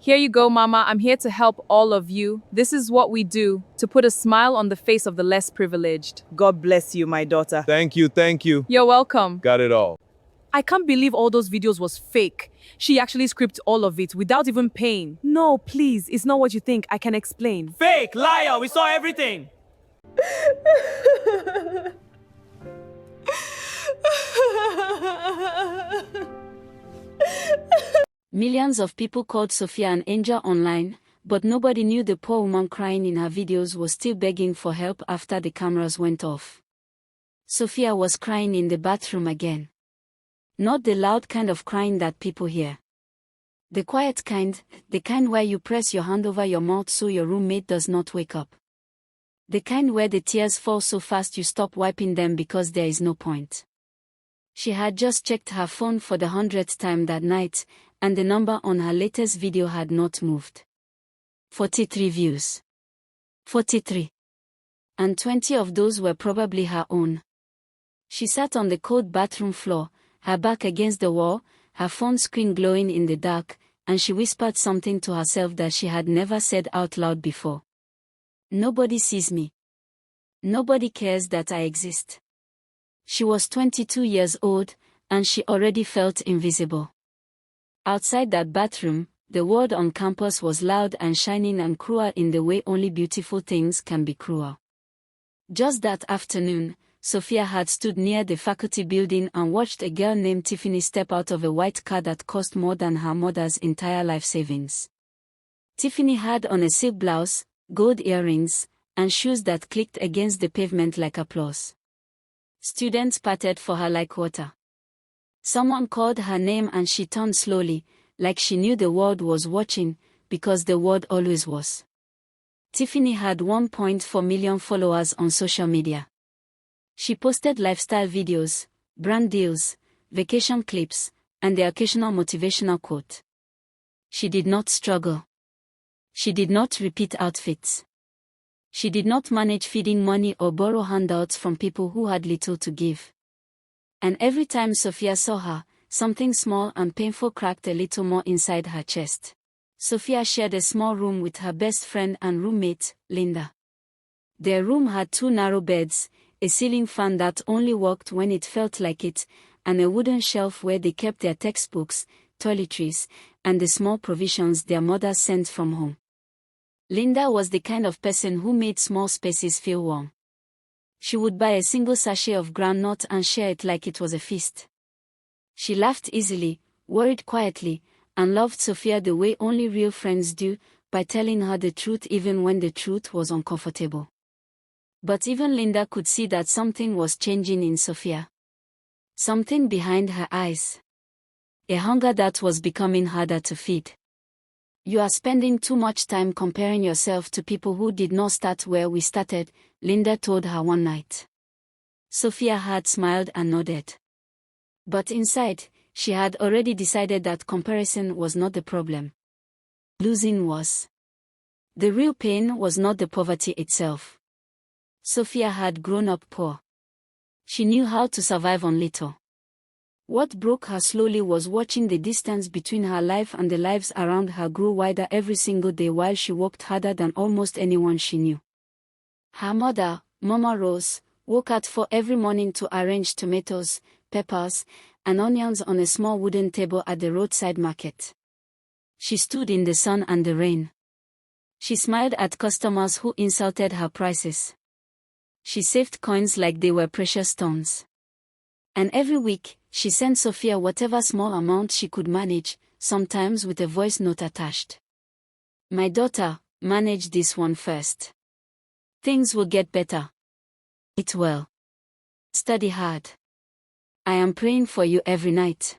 Here you go, Mama. I'm here to help all of you. This is what we do to put a smile on the face of the less privileged. God bless you, my daughter. Thank you, thank you. You're welcome. Got it all. I can't believe all those videos was fake. She actually scripted all of it without even paying. No, please, it's not what you think. I can explain. Fake, liar, we saw everything. Millions of people called Sophia an angel online, but nobody knew the poor woman crying in her videos was still begging for help after the cameras went off. Sophia was crying in the bathroom again. Not the loud kind of crying that people hear. The quiet kind, the kind where you press your hand over your mouth so your roommate does not wake up. The kind where the tears fall so fast you stop wiping them because there is no point. She had just checked her phone for the 100th time that night, and the number on her latest video had not moved. 43 views. 43. And 20 of those were probably her own. She sat on the cold bathroom floor, her back against the wall, her phone screen glowing in the dark, and she whispered something to herself that she had never said out loud before. Nobody sees me. Nobody cares that I exist. She was 22 years old, and she already felt invisible. Outside that bathroom, the world on campus was loud and shining and cruel in the way only beautiful things can be cruel. Just that afternoon, Sophia had stood near the faculty building and watched a girl named Tiffany step out of a white car that cost more than her mother's entire life savings. Tiffany had on a silk blouse, gold earrings, and shoes that clicked against the pavement like applause. Students patted for her like water. Someone called her name and she turned slowly, like she knew the world was watching, because the world always was. Tiffany had 1.4 million followers on social media. She posted lifestyle videos, brand deals, vacation clips, and the occasional motivational quote. She did not struggle. She did not repeat outfits. She did not manage feeding money or borrow handouts from people who had little to give. And every time Sophia saw her, something small and painful cracked a little more inside her chest. Sophia shared a small room with her best friend and roommate, Linda. Their room had 2 narrow beds, a ceiling fan that only worked when it felt like it, and a wooden shelf where they kept their textbooks, toiletries, and the small provisions their mothers sent from home. Linda was the kind of person who made small spaces feel warm. She would buy a single sachet of groundnut and share it like it was a feast. She laughed easily, worried quietly, and loved Sophia the way only real friends do, by telling her the truth even when the truth was uncomfortable. But even Linda could see that something was changing in Sophia. Something behind her eyes. A hunger that was becoming harder to feed. You are spending too much time comparing yourself to people who did not start where we started, Linda told her one night. Sophia had smiled and nodded. But inside, she had already decided that comparison was not the problem. Losing was. The real pain was not the poverty itself. Sophia had grown up poor. She knew how to survive on little. What broke her slowly was watching the distance between her life and the lives around her grow wider every single day while she worked harder than almost anyone she knew. Her mother, Mama Rose, woke at 4 every morning to arrange tomatoes, peppers, and onions on a small wooden table at the roadside market. She stood in the sun and the rain. She smiled at customers who insulted her prices. She saved coins like they were precious stones. And every week, she sent Sophia whatever small amount she could manage, sometimes with a voice note attached. My daughter, manage this one first. Things will get better. Eat well. Study hard. I am praying for you every night.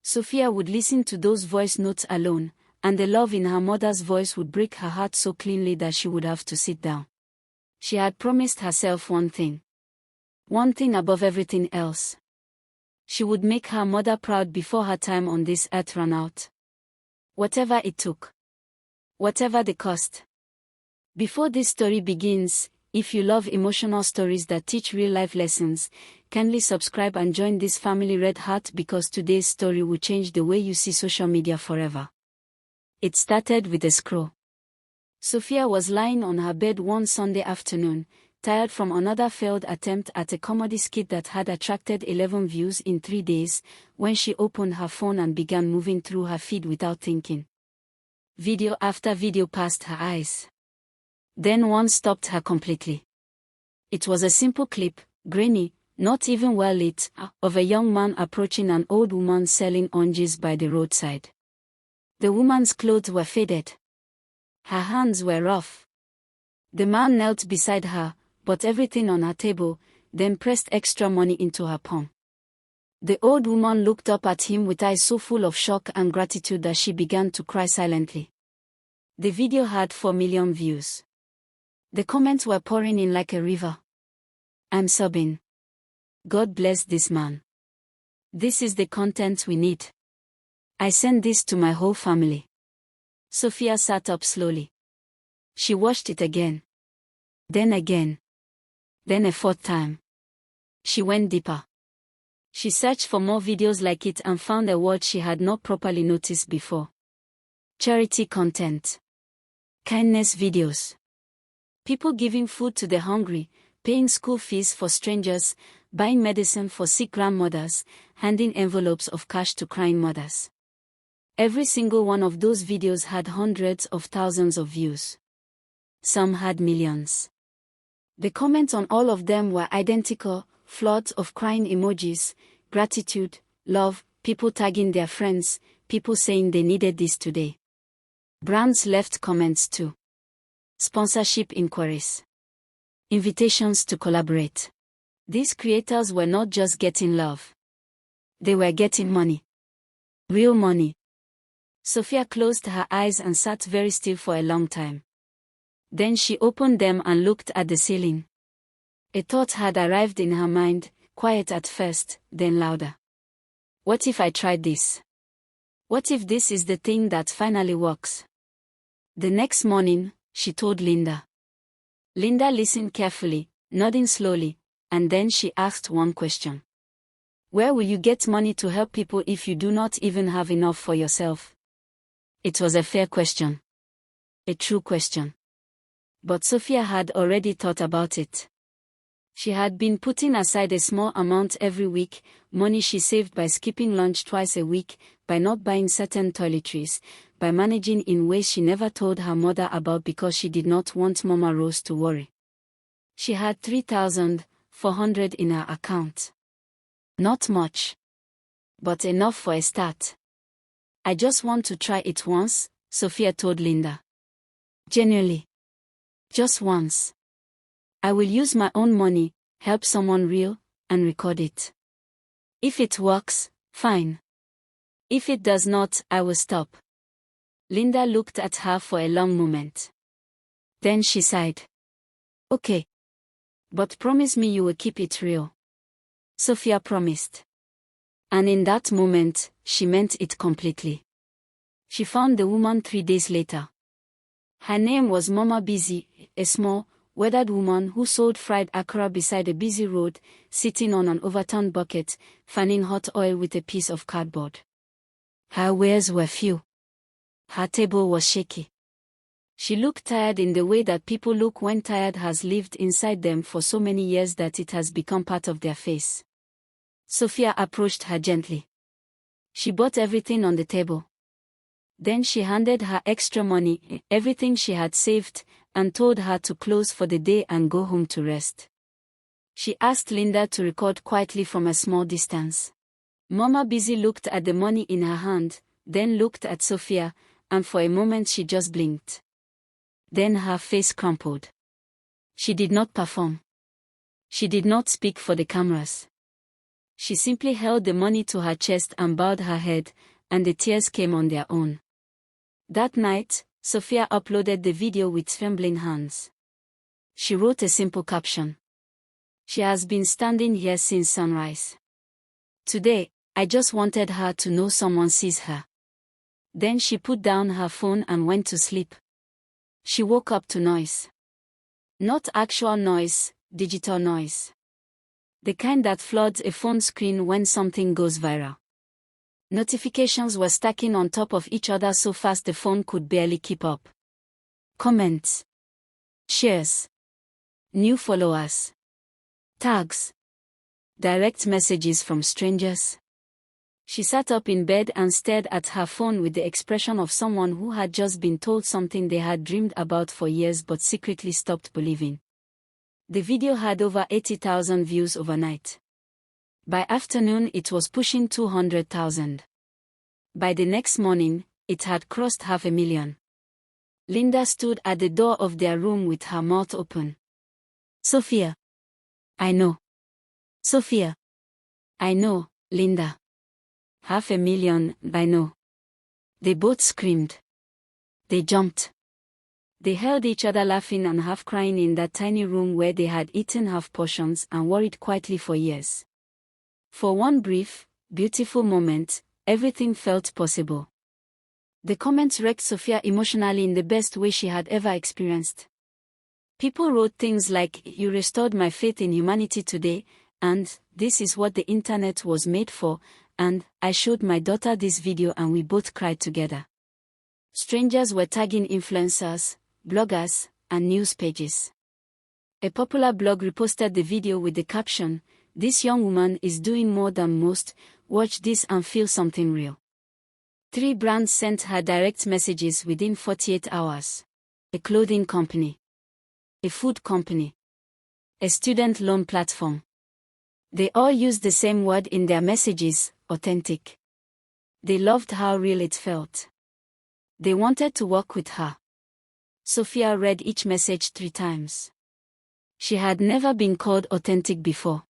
Sophia would listen to those voice notes alone, and the love in her mother's voice would break her heart so cleanly that she would have to sit down. She had promised herself one thing. One thing above everything else. She would make her mother proud before her time on this earth ran out. Whatever it took. Whatever the cost. Before this story begins, if you love emotional stories that teach real-life lessons, kindly subscribe and join this family Red Heart because today's story will change the way you see social media forever. It started with a scroll. Sophia was lying on her bed one Sunday afternoon, tired from another failed attempt at a comedy skit that had attracted 11 views in 3 days, when she opened her phone and began moving through her feed without thinking. Video after video passed her eyes. Then one stopped her completely. It was a simple clip, grainy, not even well lit, of a young man approaching an old woman selling oranges by the roadside. The woman's clothes were faded. Her hands were rough. The man knelt beside her, bought everything on her table, then pressed extra money into her palm. The old woman looked up at him with eyes so full of shock and gratitude that she began to cry silently. The video had 4 million views. The comments were pouring in like a river. I'm sobbing. God bless this man. This is the content we need. I send this to my whole family. Sophia sat up slowly. She watched it again. Then again. Then a 4th time. She went deeper. She searched for more videos like it and found a word she had not properly noticed before. Charity content. Kindness videos. People giving food to the hungry, paying school fees for strangers, buying medicine for sick grandmothers, handing envelopes of cash to crying mothers. Every single one of those videos had hundreds of thousands of views. Some had millions. The comments on all of them were identical, floods of crying emojis, gratitude, love, people tagging their friends, people saying they needed this today. Brands left comments too. Sponsorship inquiries. Invitations to collaborate. These creators were not just getting love. They were getting money. Real money. Sophia closed her eyes and sat very still for a long time. Then she opened them and looked at the ceiling. A thought had arrived in her mind, quiet at first, then louder. What if I tried this? What if this is the thing that finally works? The next morning, she told Linda. Linda listened carefully, nodding slowly, and then she asked one question. Where will you get money to help people if you do not even have enough for yourself? It was a fair question. A true question. But Sophia had already thought about it. She had been putting aside a small amount every week, money she saved by skipping lunch twice a week, by not buying certain toiletries, by managing in ways she never told her mother about because she did not want Mama Rose to worry. She had 3,400 in her account. Not much. But enough for a start. I just want to try it once, Sophia told Linda. Genuinely. Just once. I will use my own money, help someone real, and record it. If it works, fine. If it does not, I will stop. Linda looked at her for a long moment. Then she sighed. Okay. But promise me you will keep it real. Sophia promised. And in that moment, she meant it completely. She found the woman 3 days later. Her name was Mama Busy, a small, weathered woman who sold fried akara beside a busy road, sitting on an overturned bucket, fanning hot oil with a piece of cardboard. Her wares were few. Her table was shaky. She looked tired in the way that people look when tired has lived inside them for so many years that it has become part of their face. Sophia approached her gently. She bought everything on the table. Then she handed her extra money, everything she had saved, and told her to close for the day and go home to rest. She asked Linda to record quietly from a small distance. Mama Busy looked at the money in her hand, then looked at Sophia, and for a moment she just blinked. Then her face crumpled. She did not perform. She did not speak for the cameras. She simply held the money to her chest and bowed her head, and the tears came on their own. That night, Sophia uploaded the video with trembling hands. She wrote a simple caption. She has been standing here since sunrise. Today, I just wanted her to know someone sees her. Then she put down her phone and went to sleep. She woke up to noise. Not actual noise, digital noise. The kind that floods a phone screen when something goes viral. Notifications were stacking on top of each other so fast the phone could barely keep up. Comments. Shares. New followers. Tags. Direct messages from strangers. She sat up in bed and stared at her phone with the expression of someone who had just been told something they had dreamed about for years but secretly stopped believing. The video had over 80,000 views overnight. By afternoon it was pushing 200,000. By the next morning, it had crossed 500,000. Linda stood at the door of their room with her mouth open. Sophia. I know. Sophia. I know, Linda. 500,000, I know. They both screamed. They jumped. They held each other laughing and half crying in that tiny room where they had eaten half portions and worried quietly for years. For one brief, beautiful moment, everything felt possible. The comments wrecked Sophia emotionally in the best way she had ever experienced. People wrote things like, "You restored my faith in humanity today," and "This is what the internet was made for," and "I showed my daughter this video and we both cried together." Strangers were tagging influencers, bloggers, and news pages. A popular blog reposted the video with the caption, "This young woman is doing more than most, watch this and feel something real." 3 brands sent her direct messages within 48 hours. A clothing company. A food company. A student loan platform. They all used the same word in their messages, authentic. They loved how real it felt. They wanted to work with her. Sophia read each message 3 times. She had never been called authentic before.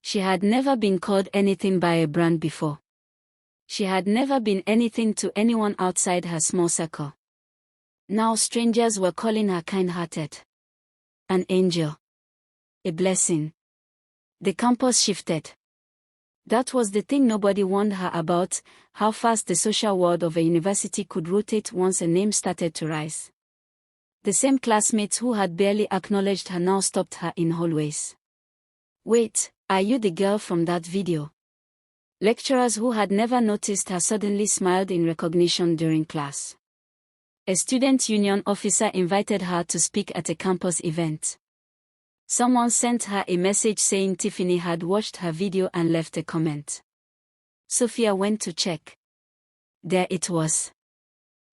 She had never been called anything by a brand before. She had never been anything to anyone outside her small circle. Now strangers were calling her kind-hearted. An angel. A blessing. The campus shifted. That was the thing nobody warned her about, how fast the social world of a university could rotate once a name started to rise. The same classmates who had barely acknowledged her now stopped her in hallways. "Wait, are you the girl from that video?" Lecturers who had never noticed her suddenly smiled in recognition during class. A student union officer invited her to speak at a campus event. Someone sent her a message saying Tiffany had watched her video and left a comment. Sophia went to check. There it was.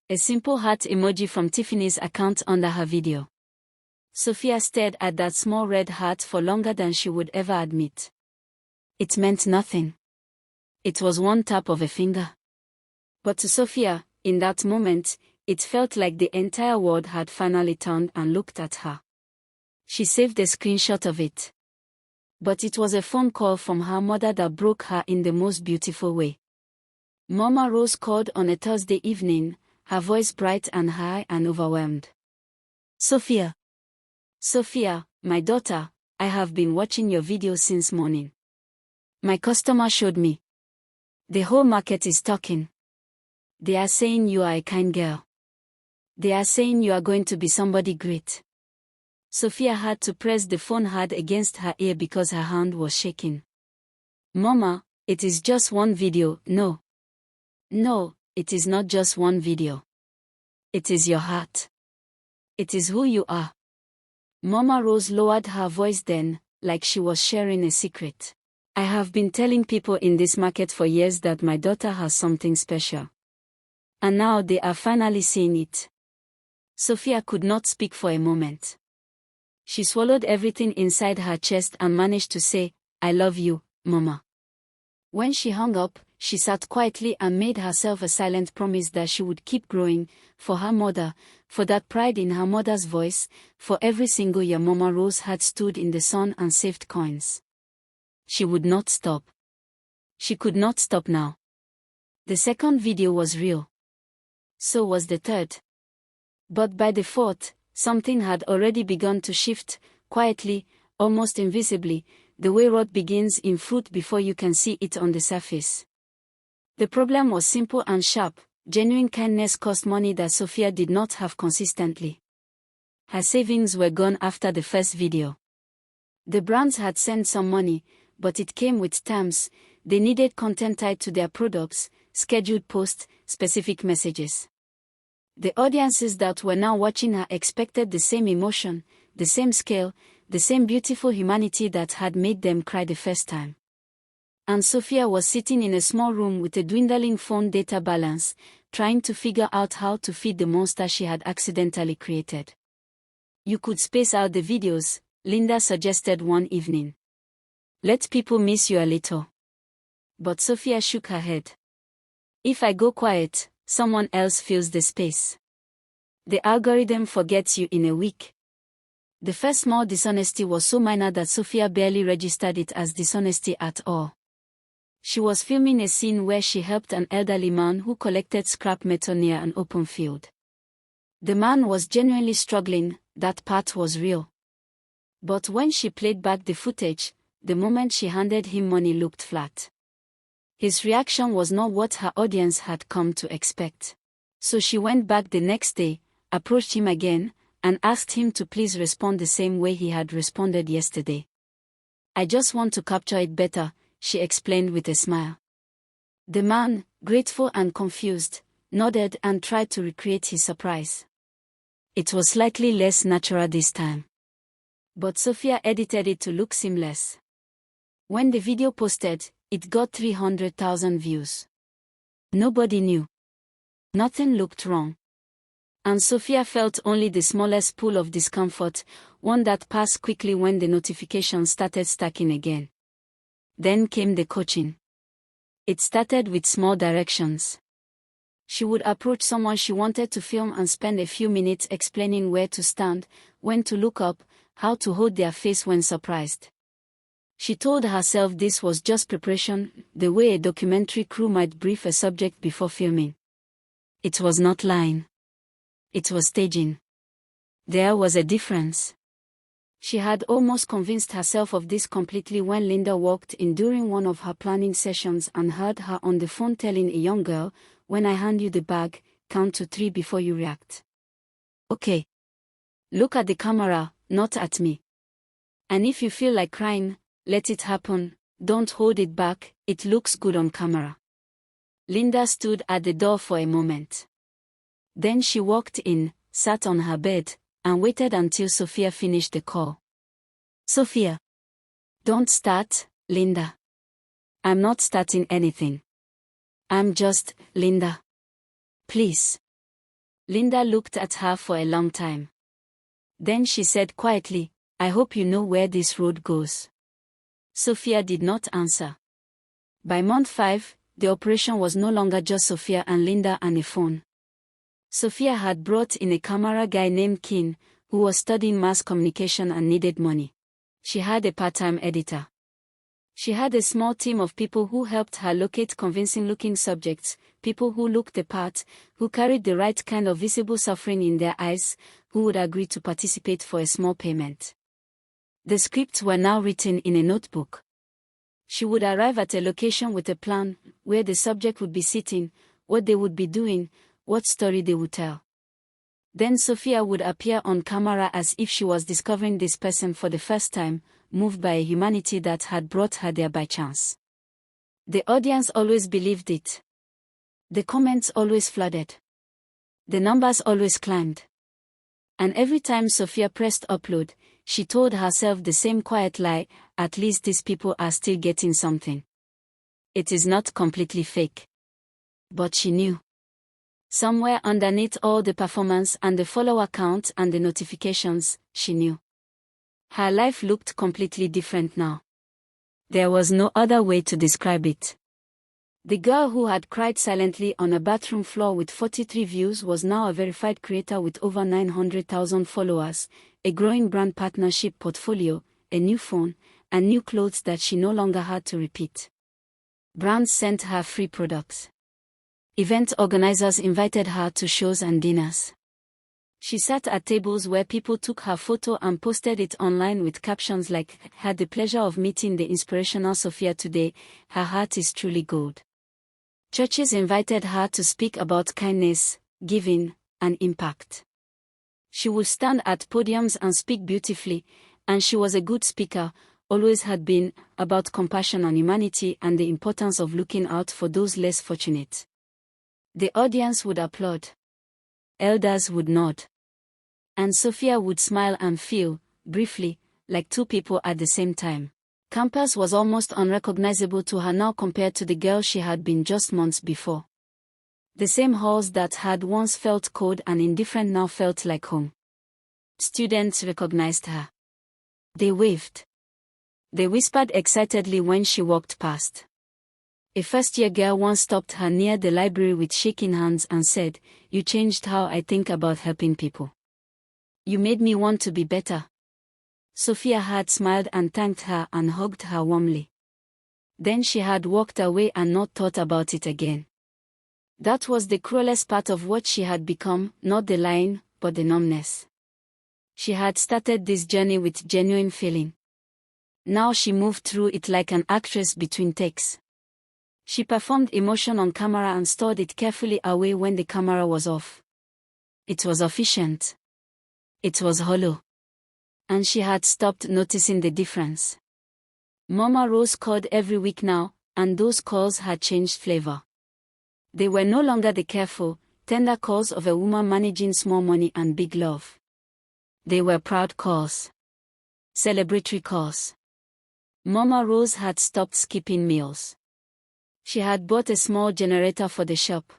A simple heart emoji from Tiffany's account under her video. Sophia stared at that small red heart for longer than she would ever admit. It meant nothing. It was one tap of a finger. But to Sophia, in that moment, it felt like the entire world had finally turned and looked at her. She saved a screenshot of it. But it was a phone call from her mother that broke her in the most beautiful way. Mama Rose called on a Thursday evening, her voice bright and high and overwhelmed. "Sophia. Sophia, my daughter, I have been watching your video since morning. My customer showed me. The whole market is talking. They are saying you are a kind girl. They are saying you are going to be somebody great." Sophia had to press the phone hard against her ear because her hand was shaking. "Mama, it is just one video." "No. No, it is not just one video. It is your heart. It is who you are." Mama Rose lowered her voice then, like she was sharing a secret. "I have been telling people in this market for years that my daughter has something special. And now they are finally seeing it." Sophia could not speak for a moment. She swallowed everything inside her chest and managed to say, "I love you, Mama." When she hung up, she sat quietly and made herself a silent promise that she would keep growing, for her mother, for that pride in her mother's voice, for every single year Mama Rose had stood in the sun and saved coins. She would not stop. She could not stop now. The second video was real. So was the third. But by the fourth, something had already begun to shift, quietly, almost invisibly, the way rot begins in fruit before you can see it on the surface. The problem was simple and sharp. Genuine kindness cost money that Sophia did not have consistently. Her savings were gone after the first video. The brands had sent some money, but it came with terms, They needed content tied to their products, scheduled posts, specific messages. The audiences that were now watching her expected the same emotion, the same scale, the same beautiful humanity that had made them cry the first time. And Sophia was sitting in a small room with a dwindling phone data balance, trying to figure out how to feed the monster she had accidentally created. You could space out the videos, Linda suggested one evening. Let people miss you a little. But Sophia shook her head. If I go quiet, someone else fills the space. The algorithm forgets you in a week. The first small dishonesty was so minor that Sophia barely registered it as dishonesty at all. She was filming a scene where she helped an elderly man who collected scrap metal near an open field. The man was genuinely struggling, that part was real. But when she played back the footage, the moment she handed him money looked flat. His reaction was not what her audience had come to expect. So she went back the next day, approached him again, and asked him to please respond the same way he had responded yesterday. I just want to capture it better, she explained with a smile. The man, grateful and confused, nodded and tried to recreate his surprise. It was slightly less natural this time. But Sophia edited it to look seamless. When the video posted, it got 300,000 views. Nobody knew. Nothing looked wrong. And Sophia felt only the smallest pool of discomfort, one that passed quickly when the notifications started stacking again. Then came the coaching. It started with small directions. She would approach someone she wanted to film and spend a few minutes explaining where to stand, when to look up, how to hold their face when surprised. She told herself this was just preparation, the way a documentary crew might brief a subject before filming. It was not lying. It was staging. There was a difference. She had almost convinced herself of this completely when Linda walked in during one of her planning sessions and heard her on the phone telling a young girl, "When I hand you the bag, count to 3 before you react. Okay. Look at the camera, not at me. And if you feel like crying, let it happen, don't hold it back, it looks good on camera." Linda stood at the door for a moment. Then she walked in, sat on her bed, and waited until Sophia finished the call. "Sophia. Don't start, Linda. I'm not starting anything. I'm just, Linda. Please." Linda looked at her for a long time. Then she said quietly, "I hope you know where this road goes." Sophia did not answer. By month 5, the operation was no longer just Sophia and Linda and a phone. Sophia had brought in a camera guy named Kin, who was studying mass communication and needed money. She had a part-time editor. She had a small team of people who helped her locate convincing-looking subjects, people who looked the part, who carried the right kind of visible suffering in their eyes, who would agree to participate for a small payment. The scripts were now written in a notebook. She would arrive at a location with a plan, where the subject would be sitting, what they would be doing, what story they would tell. Then Sophia would appear on camera as if she was discovering this person for the first time, moved by a humanity that had brought her there by chance. The audience always believed it. The comments always flooded. The numbers always climbed. And every time Sophia pressed upload, she told herself the same quiet lie, at least these people are still getting something. It is not completely fake. But she knew. Somewhere underneath all the performance and the follower count and the notifications, she knew. Her life looked completely different now. There was no other way to describe it. The girl who had cried silently on a bathroom floor with 43 views was now a verified creator with over 900,000 followers, a growing brand partnership portfolio, a new phone, and new clothes that she no longer had to repeat. Brands sent her free products. Event organizers invited her to shows and dinners. She sat at tables where people took her photo and posted it online with captions like, "Had the pleasure of meeting the inspirational Sophia today, her heart is truly gold." Churches invited her to speak about kindness, giving, and impact. She would stand at podiums and speak beautifully, and she was a good speaker, always had been, about compassion on humanity and the importance of looking out for those less fortunate. The audience would applaud. Elders would nod. And Sophia would smile and feel, briefly, like two people at the same time. Campus was almost unrecognizable to her now compared to the girl she had been just months before. The same halls that had once felt cold and indifferent now felt like home. Students recognized her. They waved. They whispered excitedly when she walked past. A first-year girl once stopped her near the library with shaking hands and said, "You changed how I think about helping people. You made me want to be better." Sophia had smiled and thanked her and hugged her warmly. Then she had walked away and not thought about it again. That was the cruelest part of what she had become, not the lying, but the numbness. She had started this journey with genuine feeling. Now she moved through it like an actress between takes. She performed emotion on camera and stored it carefully away when the camera was off. It was efficient. It was hollow. And she had stopped noticing the difference. Mama Rose called every week now, and those calls had changed flavor. They were no longer the careful, tender calls of a woman managing small money and big love. They were proud calls. Celebratory calls. Mama Rose had stopped skipping meals. She had bought a small generator for the shop.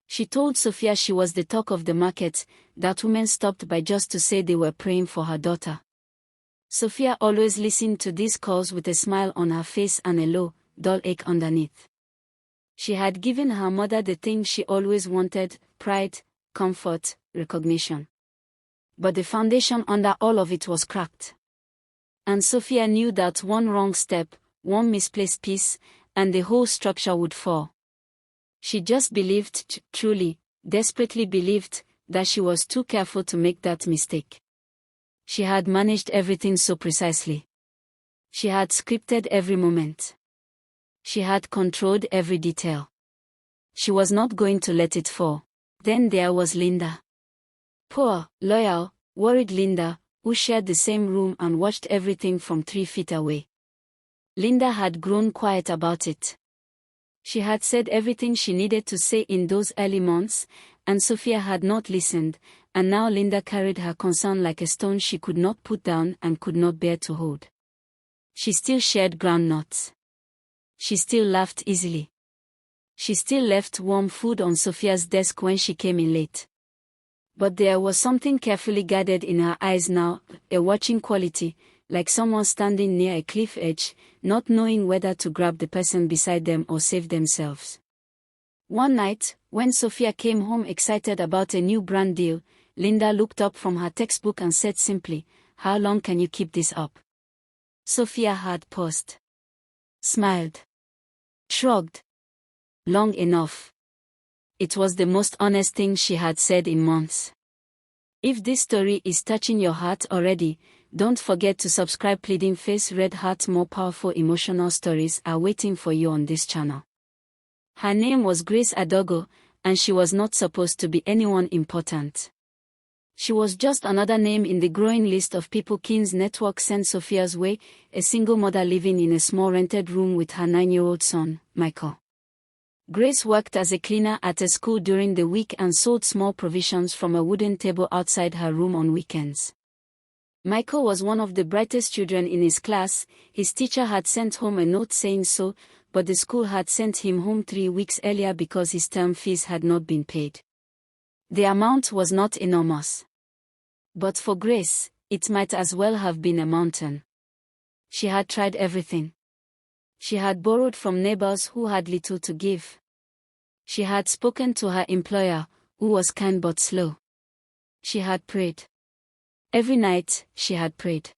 She told Sophia she was the talk of the market, that women stopped by just to say they were praying for her daughter. Sophia always listened to these calls with a smile on her face and a low, dull ache underneath. She had given her mother the thing she always wanted: pride, comfort, recognition. But the foundation under all of it was cracked. And Sophia knew that one wrong step, one misplaced piece, and the whole structure would fall. She just believed, truly, desperately believed, that she was too careful to make that mistake. She had managed everything so precisely. She had scripted every moment. She had controlled every detail. She was not going to let it fall. Then there was Linda. Poor, loyal, worried Linda, who shared the same room and watched everything from 3 feet away. Linda had grown quiet about it. She had said everything she needed to say in those early months, and Sophia had not listened, and now Linda carried her concern like a stone she could not put down and could not bear to hold. She still shared groundnuts. She still laughed easily. She still left warm food on Sophia's desk when she came in late. But there was something carefully guarded in her eyes now, a watching quality, like someone standing near a cliff edge, not knowing whether to grab the person beside them or save themselves. One night, when Sophia came home excited about a new brand deal, Linda looked up from her textbook and said simply, "How long can you keep this up?" Sophia had paused. Smiled. Shrugged. Long enough. It was the most honest thing she had said in months. If this story is touching your heart already, don't forget to subscribe. Pleading Face Red Heart. More powerful emotional stories are waiting for you on this channel. Her name was Grace Adogo, and she was not supposed to be anyone important. She was just another name in the growing list of people Keen's network sent Sophia's way, a single mother living in a small rented room with her 9-year-old son, Michael. Grace worked as a cleaner at a school during the week and sold small provisions from a wooden table outside her room on weekends. Michael was one of the brightest children in his class. His teacher had sent home a note saying so, but the school had sent him home 3 weeks earlier because his term fees had not been paid. The amount was not enormous. But for Grace, it might as well have been a mountain. She had tried everything. She had borrowed from neighbors who had little to give. She had spoken to her employer, who was kind but slow. She had prayed. Every night, she had prayed.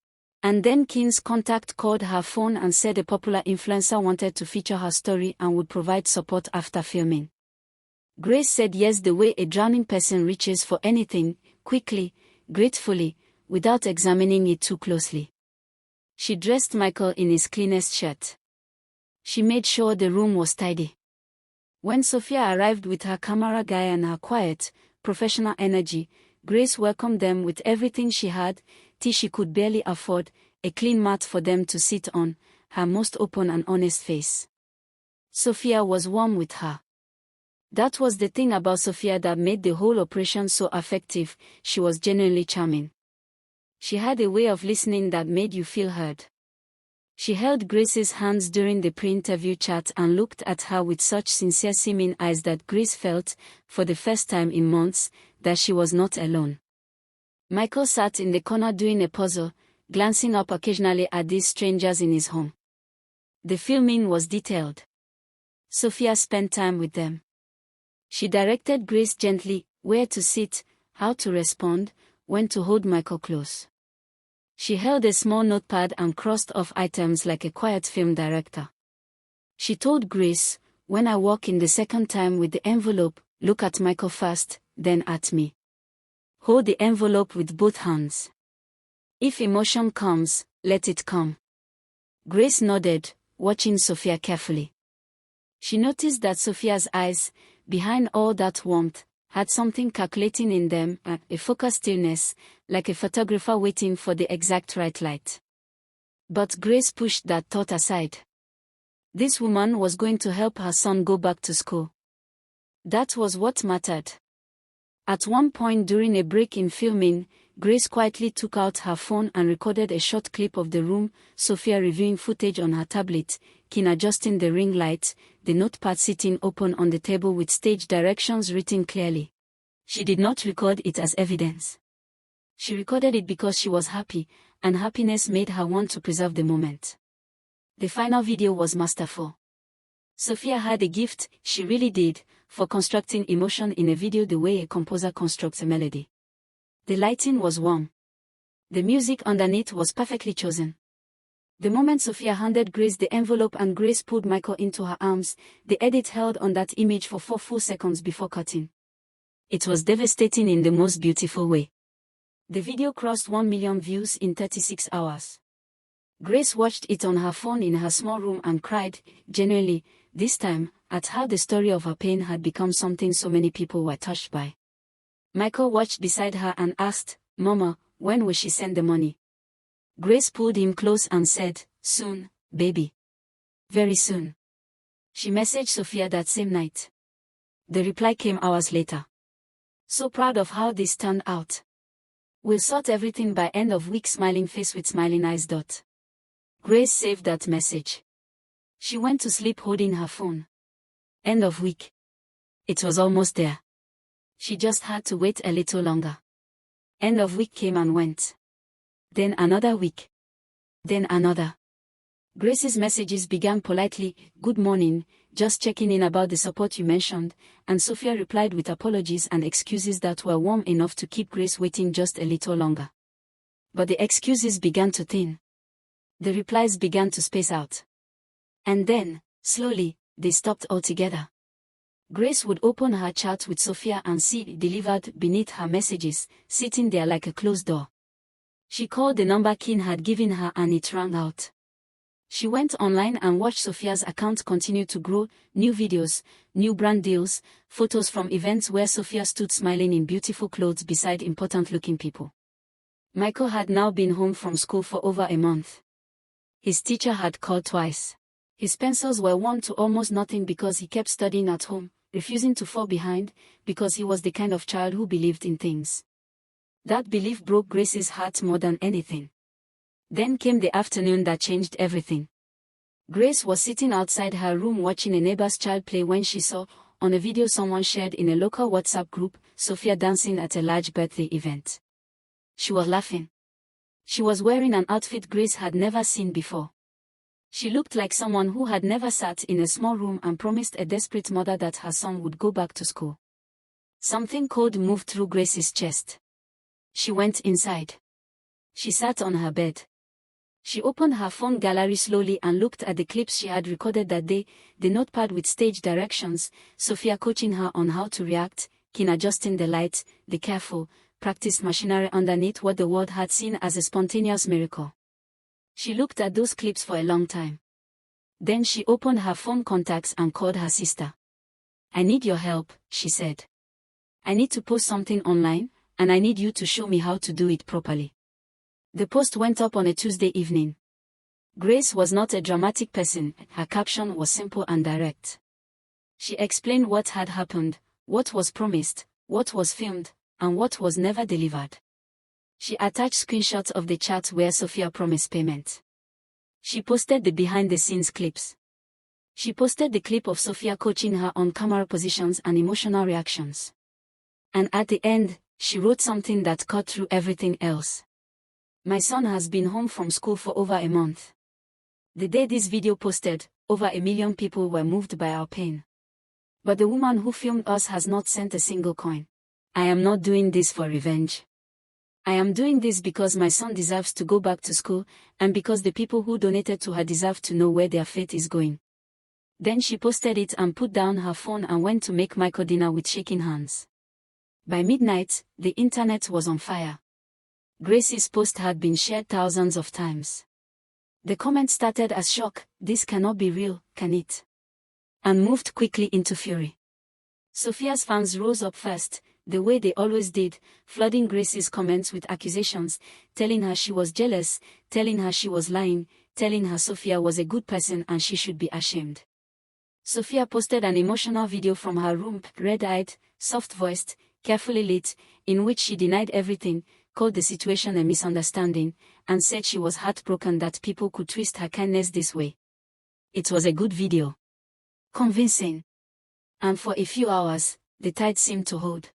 And then Keen's contact called her phone and said a popular influencer wanted to feature her story and would provide support after filming. Grace said yes the way a drowning person reaches for anything, quickly, gratefully, without examining it too closely. She dressed Michael in his cleanest shirt. She made sure the room was tidy. When Sophia arrived with her camera guy and her quiet, professional energy, Grace welcomed them with everything she had: tea she could barely afford, a clean mat for them to sit on, her most open and honest face. Sophia was warm with her. That was the thing about Sophia that made the whole operation so effective. She was genuinely charming. She had a way of listening that made you feel heard. She held Grace's hands during the pre-interview chat and looked at her with such sincere seeming eyes that Grace felt, for the first time in months, that she was not alone. Michael sat in the corner doing a puzzle, glancing up occasionally at these strangers in his home. The filming was detailed. Sophia spent time with them. She directed Grace gently where to sit, how to respond, when to hold Michael close. She held a small notepad and crossed off items like a quiet film director. She told Grace, "When I walk in the second time with the envelope, look at Michael first, then at me. Hold the envelope with both hands. If emotion comes, let it come." Grace nodded, watching Sophia carefully. She noticed that Sophia's eyes, behind all that warmth, had something calculating in them, a focused stillness, like a photographer waiting for the exact right light. But Grace pushed that thought aside. This woman was going to help her son go back to school. That was what mattered. At one point during a break in filming, Grace quietly took out her phone and recorded a short clip of the room, Sophia reviewing footage on her tablet, Kin adjusting the ring light, the notepad sitting open on the table with stage directions written clearly. She did not record it as evidence. She recorded it because she was happy, and happiness made her want to preserve the moment. The final video was masterful. Sophia had a gift, she really did, for constructing emotion in a video the way a composer constructs a melody. The lighting was warm. The music underneath was perfectly chosen. The moment Sophia handed Grace the envelope and Grace pulled Michael into her arms, the edit held on that image for 4 full seconds before cutting. It was devastating in the most beautiful way. The video crossed 1 million views in 36 hours. Grace watched it on her phone in her small room and cried, genuinely, this time, at how the story of her pain had become something so many people were touched by. Michael watched beside her and asked, "Mama, when will she send the money?" Grace pulled him close and said, "Soon, baby. Very soon." She messaged Sophia that same night. The reply came hours later. "So proud of how this turned out. We'll sort everything by end of week, smiling face with smiling eyes. Grace saved that message. She went to sleep holding her phone. End of week. It was almost there. She just had to wait a little longer. End of week came and went. Then another week. Then another. Grace's messages began politely, "Good morning, just checking in about the support you mentioned," and Sophia replied with apologies and excuses that were warm enough to keep Grace waiting just a little longer. But the excuses began to thin. The replies began to space out. And then, slowly, they stopped altogether. Grace would open her chat with Sophia and see it delivered beneath her messages, sitting there like a closed door. She called the number Kin had given her and it rang out. She went online and watched Sophia's account continue to grow, new videos, new brand deals, photos from events where Sophia stood smiling in beautiful clothes beside important-looking people. Michael had now been home from school for over a month. His teacher had called twice. His pencils were worn to almost nothing because he kept studying at home, refusing to fall behind, because he was the kind of child who believed in things. That belief broke Grace's heart more than anything. Then came the afternoon that changed everything. Grace was sitting outside her room watching a neighbor's child play when she saw, on a video someone shared in a local WhatsApp group, Sophia dancing at a large birthday event. She was laughing. She was wearing an outfit Grace had never seen before. She looked like someone who had never sat in a small room and promised a desperate mother that her son would go back to school. Something cold moved through Grace's chest. She went inside. She sat on her bed. She opened her phone gallery slowly and looked at the clips she had recorded that day, the notepad with stage directions, Sophia coaching her on how to react, Kin adjusting the light, the careful, practiced machinery underneath what the world had seen as a spontaneous miracle. She looked at those clips for a long time. Then she opened her phone contacts and called her sister. "I need your help," she said. "I need to post something online, and I need you to show me how to do it properly." The post went up on a Tuesday evening. Grace was not a dramatic person, her caption was simple and direct. She explained what had happened, what was promised, what was filmed, and what was never delivered. She attached screenshots of the chat where Sophia promised payment. She posted the behind-the-scenes clips. She posted the clip of Sophia coaching her on camera positions and emotional reactions. And at the end, she wrote something that cut through everything else. My son has been home from school for over a month. The day this video posted, over 1 million people were moved by our pain. But the woman who filmed us has not sent a single coin. I am not doing this for revenge. I am doing this because my son deserves to go back to school, and because the people who donated to her deserve to know where their faith is going. Then she posted it and put down her phone and went to make Michael dinner with shaking hands. By midnight, the internet was on fire. Grace's post had been shared thousands of times. The comments started as shock, "This cannot be real, can it?" and moved quickly into fury. Sophia's fans rose up first, the way they always did, flooding Grace's comments with accusations, telling her she was jealous, telling her she was lying, telling her Sophia was a good person and she should be ashamed. Sophia posted an emotional video from her room, red-eyed, soft-voiced, carefully lit, in which she denied everything, called the situation a misunderstanding, and said she was heartbroken that people could twist her kindness this way. It was a good video. Convincing. And for a few hours, the tide seemed to hold.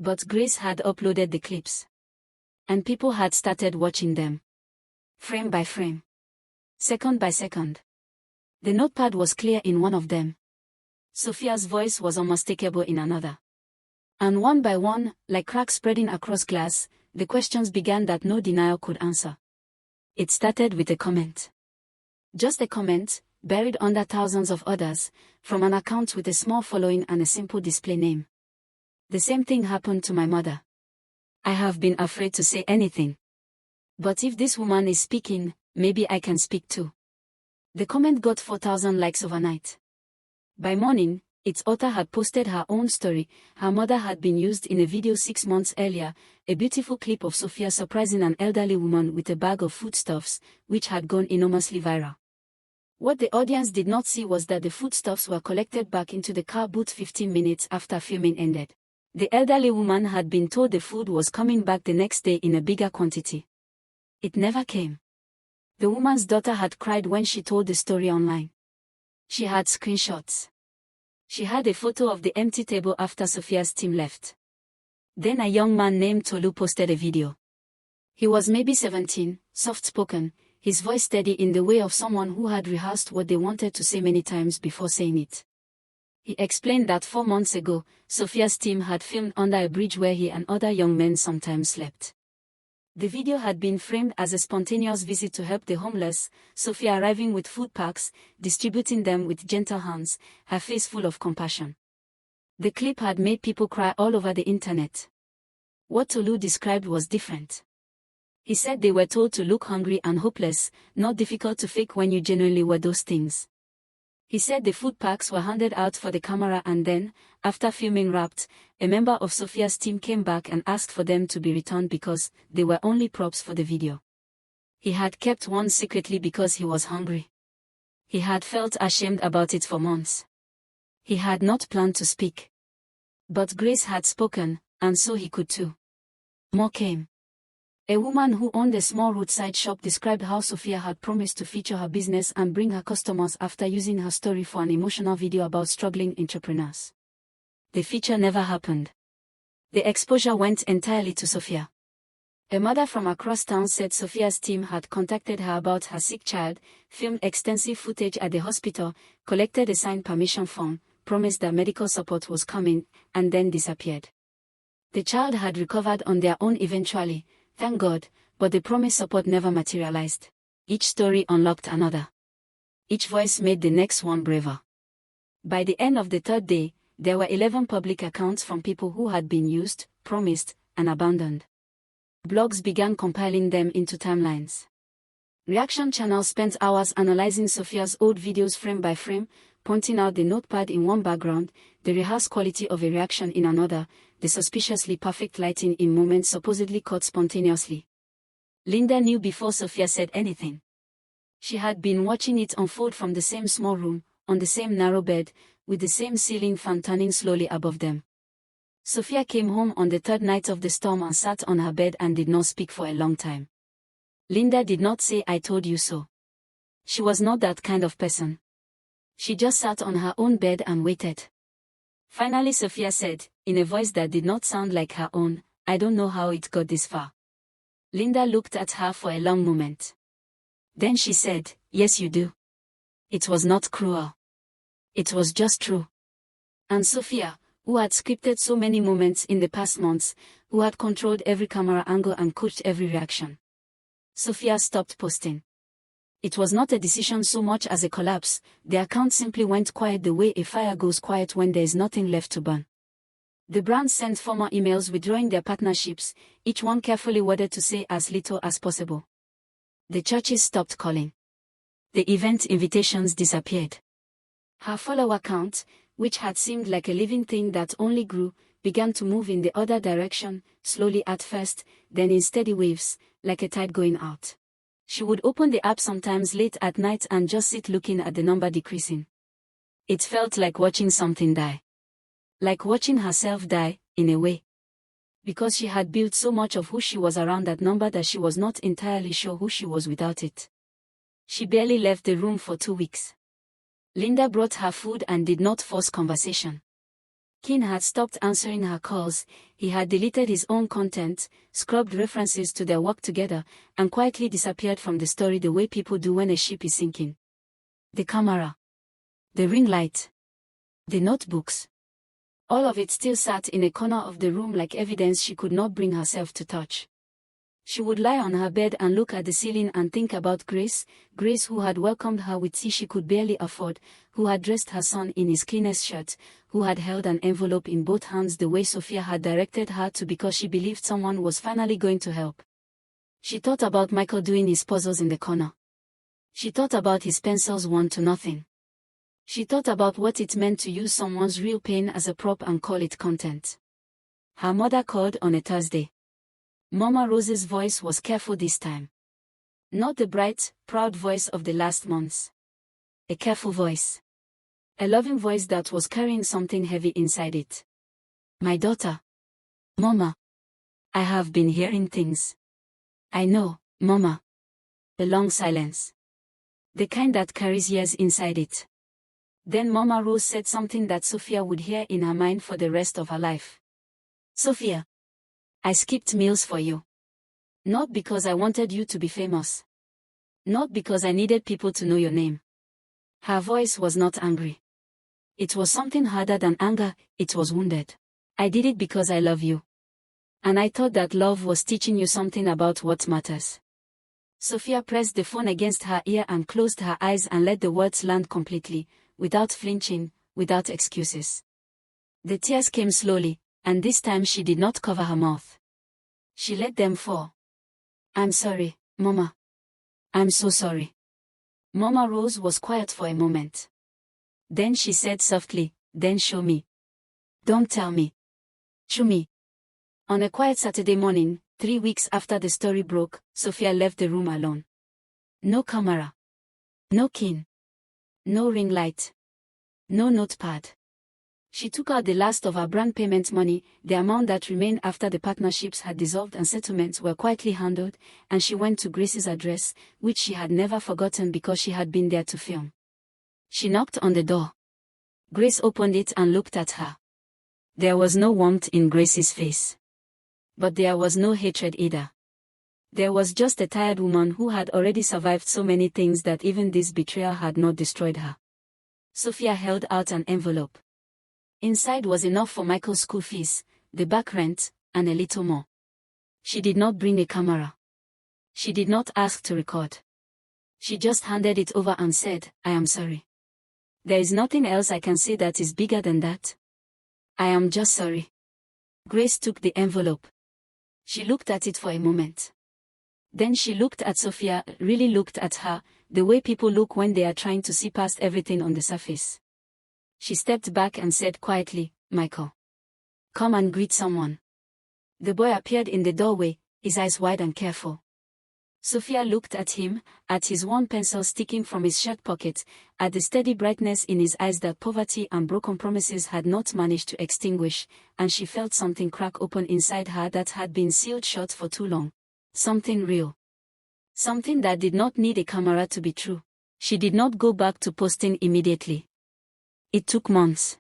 But Grace had uploaded the clips. And people had started watching them. Frame by frame. Second by second. The notepad was clear in one of them. Sophia's voice was unmistakable in another. And one by one, like cracks spreading across glass, the questions began that no denial could answer. It started with a comment. Just a comment, buried under thousands of others, from an account with a small following and a simple display name. The same thing happened to my mother. I have been afraid to say anything. But if this woman is speaking, maybe I can speak too. The comment got 4,000 likes overnight. By morning, its author had posted her own story. Her mother had been used in a video 6 months earlier, a beautiful clip of Sophia surprising an elderly woman with a bag of foodstuffs, which had gone enormously viral. What the audience did not see was that the foodstuffs were collected back into the car boot 15 minutes after filming ended. The elderly woman had been told the food was coming back the next day in a bigger quantity. It never came. The woman's daughter had cried when she told the story online. She had screenshots. She had a photo of the empty table after Sophia's team left. Then a young man named Tolu posted a video. He was maybe 17, soft-spoken, his voice steady in the way of someone who had rehearsed what they wanted to say many times before saying it. He explained that 4 months ago, Sophia's team had filmed under a bridge where he and other young men sometimes slept. The video had been framed as a spontaneous visit to help the homeless, Sophia arriving with food packs, distributing them with gentle hands, her face full of compassion. The clip had made people cry all over the internet. What Tolu described was different. He said they were told to look hungry and hopeless, not difficult to fake when you genuinely were those things. He said the food packs were handed out for the camera and then, after filming wrapped, a member of Sophia's team came back and asked for them to be returned because they were only props for the video. He had kept one secretly because he was hungry. He had felt ashamed about it for months. He had not planned to speak. But Grace had spoken, and so he could too. More came. A woman who owned a small roadside shop described how Sophia had promised to feature her business and bring her customers after using her story for an emotional video about struggling entrepreneurs. The feature never happened. The exposure went entirely to Sophia. A mother from across town said Sophia's team had contacted her about her sick child, filmed extensive footage at the hospital, collected a signed permission form, promised that medical support was coming, and then disappeared. The child had recovered on their own eventually, thank God, but the promised support never materialized. Each story unlocked another. Each voice made the next one braver. By the end of the third day, there were 11 public accounts from people who had been used, promised, and abandoned. Blogs began compiling them into timelines. Reaction channels spent hours analyzing Sophia's old videos frame by frame, pointing out the notepad in one background, the rehearsed quality of a reaction in another, the suspiciously perfect lighting in moments supposedly caught spontaneously. Linda knew before Sophia said anything. She had been watching it unfold from the same small room, on the same narrow bed, with the same ceiling fan turning slowly above them. Sophia came home on the third night of the storm and sat on her bed and did not speak for a long time. Linda did not say "I told you so." She was not that kind of person. She just sat on her own bed and waited. Finally Sophia said, in a voice that did not sound like her own, "I don't know how it got this far." Linda looked at her for a long moment. Then she said, "Yes you do. It was not cruel. It was just true." And Sophia, who had scripted so many moments in the past months, who had controlled every camera angle and coached every reaction. Sophia stopped posting. It was not a decision so much as a collapse. The account simply went quiet the way a fire goes quiet when there is nothing left to burn. The brands sent formal emails withdrawing their partnerships, each one carefully worded to say as little as possible. The churches stopped calling. The event invitations disappeared. Her follower count, which had seemed like a living thing that only grew, began to move in the other direction, slowly at first, then in steady waves, like a tide going out. She would open the app sometimes late at night and just sit looking at the number decreasing. It felt like watching something die. Like watching herself die, in a way. Because she had built so much of who she was around that number that she was not entirely sure who she was without it. She barely left the room for 2 weeks. Linda brought her food and did not force conversation. Keane had stopped answering her calls, he had deleted his own content, scrubbed references to their work together, and quietly disappeared from the story the way people do when a ship is sinking. The camera. The ring light. The notebooks. All of it still sat in a corner of the room like evidence she could not bring herself to touch. She would lie on her bed and look at the ceiling and think about Grace who had welcomed her with tea she could barely afford, who had dressed her son in his cleanest shirt, who had held an envelope in both hands the way Sophia had directed her to because she believed someone was finally going to help. She thought about Michael doing his puzzles in the corner. She thought about his pencils worn to nothing. She thought about what it meant to use someone's real pain as a prop and call it content. Her mother called on a Thursday. Mama Rose's voice was careful this time. Not the bright, proud voice of the last months. A careful voice. A loving voice that was carrying something heavy inside it. "My daughter. Mama. I have been hearing things." "I know, Mama." A long silence. The kind that carries years inside it. Then Mama Rose said something that Sophia would hear in her mind for the rest of her life. "Sophia. I skipped meals for you. Not because I wanted you to be famous. Not because I needed people to know your name." Her voice was not angry. It was something harder than anger, it was wounded. "I did it because I love you. And I thought that love was teaching you something about what matters." Sophia pressed the phone against her ear and closed her eyes and let the words land completely, without flinching, without excuses. The tears came slowly, and this time she did not cover her mouth. She let them fall. "I'm sorry, Mama. I'm so sorry." Mama Rose was quiet for a moment. Then she said softly, "Then show me." "Don't tell me. Show me." On a quiet Saturday morning, 3 weeks after the story broke, Sophia left the room alone. No camera. No Keane. No ring light. No notepad. She took out the last of her brand payment money, the amount that remained after the partnerships had dissolved and settlements were quietly handled, and she went to Grace's address, which she had never forgotten because she had been there to film. She knocked on the door. Grace opened it and looked at her. There was no warmth in Grace's face. But there was no hatred either. There was just a tired woman who had already survived so many things that even this betrayal had not destroyed her. Sophia held out an envelope. Inside was enough for Michael's school fees, the back rent, and a little more. She did not bring a camera. She did not ask to record. She just handed it over and said, "I am sorry. There is nothing else I can say that is bigger than that. I am just sorry." Grace took the envelope. She looked at it for a moment. Then she looked at Sophia, really looked at her, the way people look when they are trying to see past everything on the surface. She stepped back and said quietly, "Michael. Come and greet someone." The boy appeared in the doorway, his eyes wide and careful. Sophia looked at him, at his one pencil sticking from his shirt pocket, at the steady brightness in his eyes that poverty and broken promises had not managed to extinguish, and she felt something crack open inside her that had been sealed shut for too long. Something real. Something that did not need a camera to be true. She did not go back to posting immediately. It took months.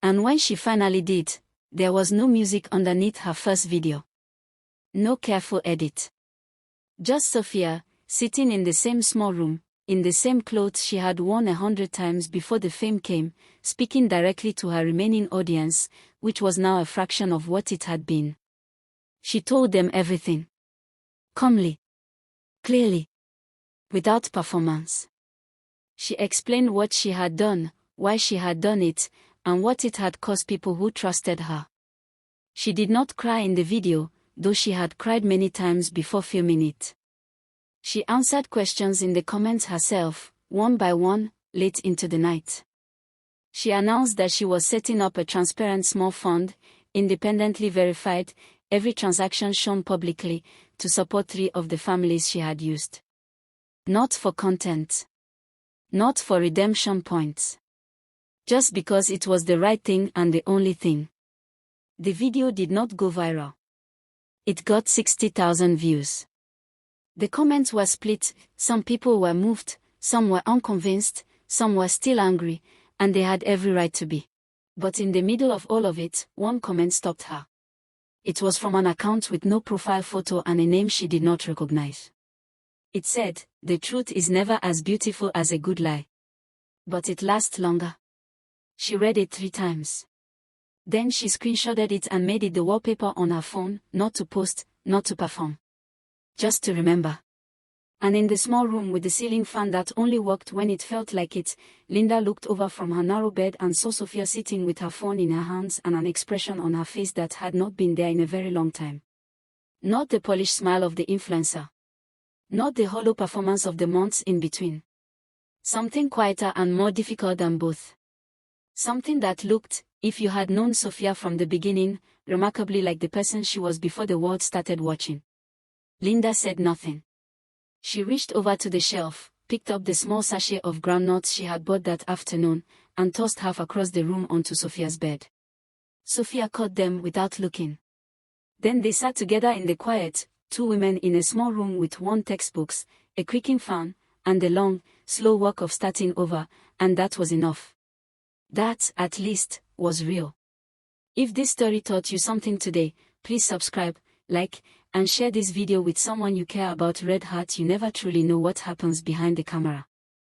And when she finally did, there was no music underneath her first video. No careful edit. Just Sophia, sitting in the same small room, in the same clothes she had worn 100 times before the fame came, speaking directly to her remaining audience, which was now a fraction of what it had been. She told them everything. Calmly. Clearly. Without performance. She explained what she had done, why she had done it, and what it had cost people who trusted her. She did not cry in the video, though she had cried many times before filming it. She answered questions in the comments herself, one by one, late into the night. She announced that she was setting up a transparent small fund, independently verified, every transaction shown publicly, to support 3 of the families she had used. Not for content. Not for redemption points. Just because it was the right thing and the only thing. The video did not go viral. It got 60,000 views. The comments were split, some people were moved, some were unconvinced, some were still angry, and they had every right to be. But in the middle of all of it, one comment stopped her. It was from an account with no profile photo and a name she did not recognize. It said, "The truth is never as beautiful as a good lie. But it lasts longer." She read it 3 times. Then she screenshotted it and made it the wallpaper on her phone, not to post, not to perform. Just to remember. And in the small room with the ceiling fan that only worked when it felt like it, Linda looked over from her narrow bed and saw Sophia sitting with her phone in her hands and an expression on her face that had not been there in a very long time. Not the polished smile of the influencer. Not the hollow performance of the months in between. Something quieter and more difficult than both. Something that looked, if you had known Sophia from the beginning, remarkably like the person she was before the world started watching. Linda said nothing. She reached over to the shelf, picked up the small sachet of groundnuts she had bought that afternoon, and tossed half across the room onto Sophia's bed. Sophia caught them without looking. Then they sat together in the quiet, 2 women in a small room with 1 textbooks, a creaking fan, and the long, slow work of starting over, and that was enough. That, at least, was real. If this story taught you something today, please subscribe, like, and share this video with someone you care about. Red Heart. You never truly know what happens behind the camera.